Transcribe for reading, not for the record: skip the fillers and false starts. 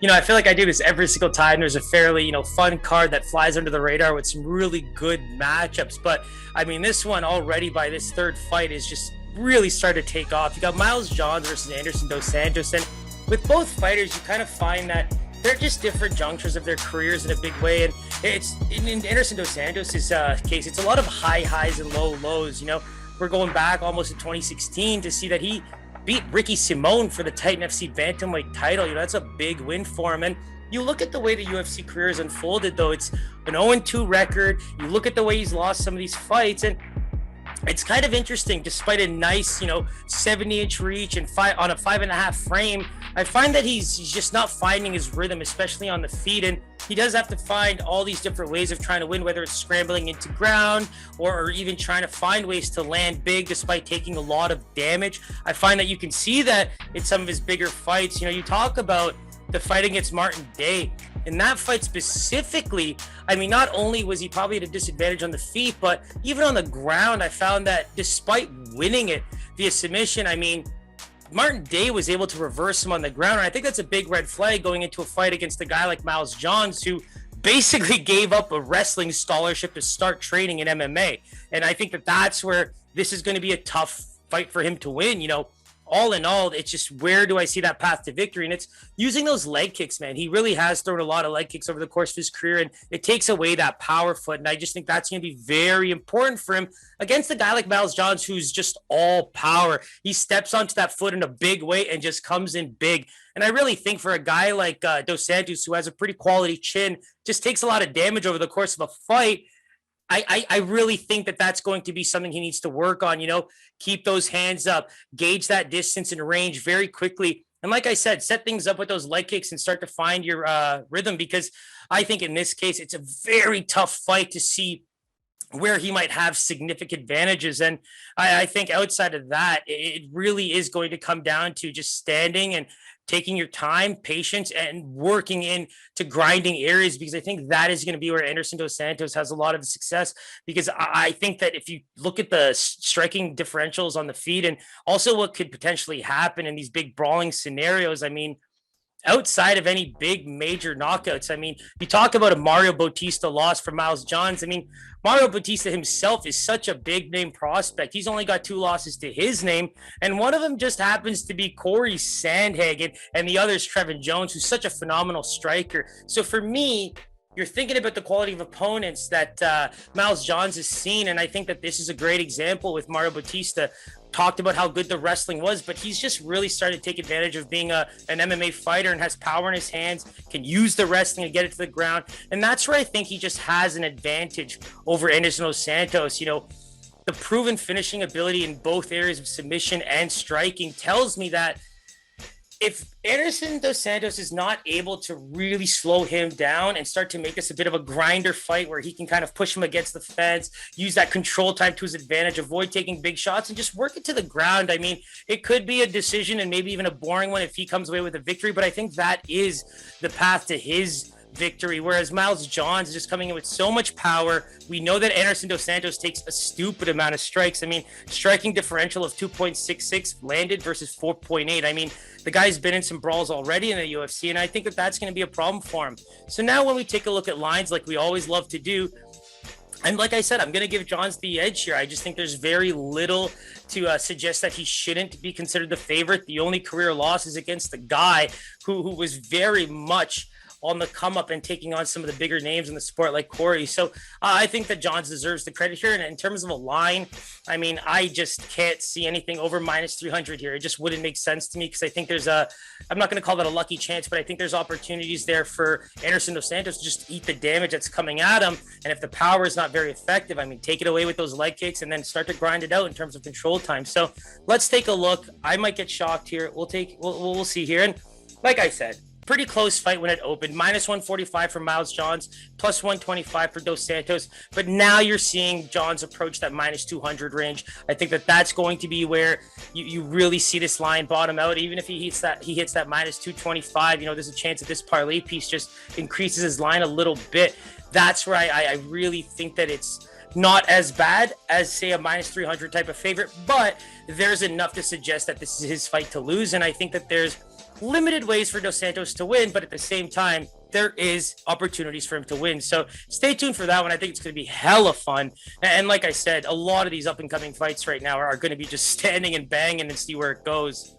I feel like I do this every single time. There's a fairly, fun card that flies under the radar with some really good matchups. But I mean, this one already by this third fight is just really started to take off. You got Miles Johns versus Anderson Dos Santos. And with both fighters, you kind of find that they're just different junctures of their careers in a big way. And it's in Anderson Dos Santos' case, it's a lot of high highs and low lows. We're going back almost to 2016 to see that he beat Ricky Simone for the Titan FC Bantamweight title. That's a big win for him. And you look at the way the UFC career has unfolded, though, it's an 0-2 record. You look at the way he's lost some of these fights, and it's kind of interesting. Despite a nice, 70-inch reach and on a 5.5 frame, I find that he's just not finding his rhythm, especially on the feet. And he does have to find all these different ways of trying to win, whether it's scrambling into ground or even trying to find ways to land big despite taking a lot of damage. I find that you can see that in some of his bigger fights. You talk about the fight against Martin Day. In that fight specifically, I mean, not only was he probably at a disadvantage on the feet, but even on the ground, I found that despite winning it via submission, I mean, Martin Day was able to reverse him on the ground. And I think that's a big red flag going into a fight against a guy like Miles Johns, who basically gave up a wrestling scholarship to start training in MMA. And I think that that's where this is going to be a tough fight for him to win. All in all, it's just, where do I see that path to victory? And it's using those leg kicks, man. He really has thrown a lot of leg kicks over the course of his career, and it takes away that power foot. And I just think that's going to be very important for him against a guy like Miles Johns, who's just all power. He steps onto that foot in a big way and just comes in big. And I really think for a guy like Dos Santos, who has a pretty quality chin, just takes a lot of damage over the course of a fight, I really think that that's going to be something he needs to work on. Keep those hands up, gauge that distance and range very quickly. And like I said, set things up with those leg kicks and start to find your rhythm, because I think in this case, it's a very tough fight to see where he might have significant advantages. And I think outside of that, it really is going to come down to just standing and taking your time, patience, and working into grinding areas, because I think that is going to be where Anderson Dos Santos has a lot of success. Because I think that if you look at the striking differentials on the feet and also what could potentially happen in these big brawling scenarios, I mean, outside of any big major knockouts, I mean, you talk about a Mario Bautista loss for Miles Johns. I mean, Mario Bautista himself is such a big name prospect. He's only got 2 losses to his name, and one of them just happens to be Corey Sandhagen, and the other is Trevin Jones, who's such a phenomenal striker. So for me, you're thinking about the quality of opponents that Miles Johns has seen, and I think that this is a great example with Mario Bautista. Talked about how good the wrestling was, but he's just really started to take advantage of being an MMA fighter and has power in his hands, can use the wrestling to get it to the ground. And that's where I think he just has an advantage over Anderson Dos Santos. The proven finishing ability in both areas of submission and striking tells me that if Anderson Dos Santos is not able to really slow him down and start to make this a bit of a grinder fight where he can kind of push him against the fence, use that control time to his advantage, avoid taking big shots, and just work it to the ground, I mean, it could be a decision and maybe even a boring one if he comes away with a victory, but I think that is the path to his victory, whereas Miles Johns is just coming in with so much power. We know that Anderson Dos Santos takes a stupid amount of strikes. I mean, striking differential of 2.66 landed versus 4.8. I mean, the guy's been in some brawls already in the UFC, and I think that that's going to be a problem for him. So now when we take a look at lines like we always love to do, and like I said, I'm going to give Johns the edge here. I just think there's very little to suggest that he shouldn't be considered the favorite. The only career loss is against the guy who was very much on the come up and taking on some of the bigger names in the sport like Corey. So I think that Johns deserves the credit here. And in terms of a line, I mean, I just can't see anything over minus 300 here. It just wouldn't make sense to me, because I think there's I'm not going to call that a lucky chance, but I think there's opportunities there for Anderson Dos Santos to just eat the damage that's coming at him. And if the power is not very effective, I mean, take it away with those leg kicks and then start to grind it out in terms of control time. So let's take a look. I might get shocked here. We'll see here. And like I said, pretty close fight when it opened. Minus 145 for Miles Johns, plus 125 for Dos Santos. But now you're seeing Johns approach that minus 200 range. I think that that's going to be where you really see this line bottom out. Even if he hits that minus 225, there's a chance that this parlay piece just increases his line a little bit. That's where I really think that it's not as bad as, say, a minus 300 type of favorite, but there's enough to suggest that this is his fight to lose. And I think that there's limited ways for Dos Santos to win, but at the same time, there is opportunities for him to win. So stay tuned for that one. I think it's going to be hella fun. And like I said, a lot of these up and coming fights right now are going to be just standing and banging and see where it goes.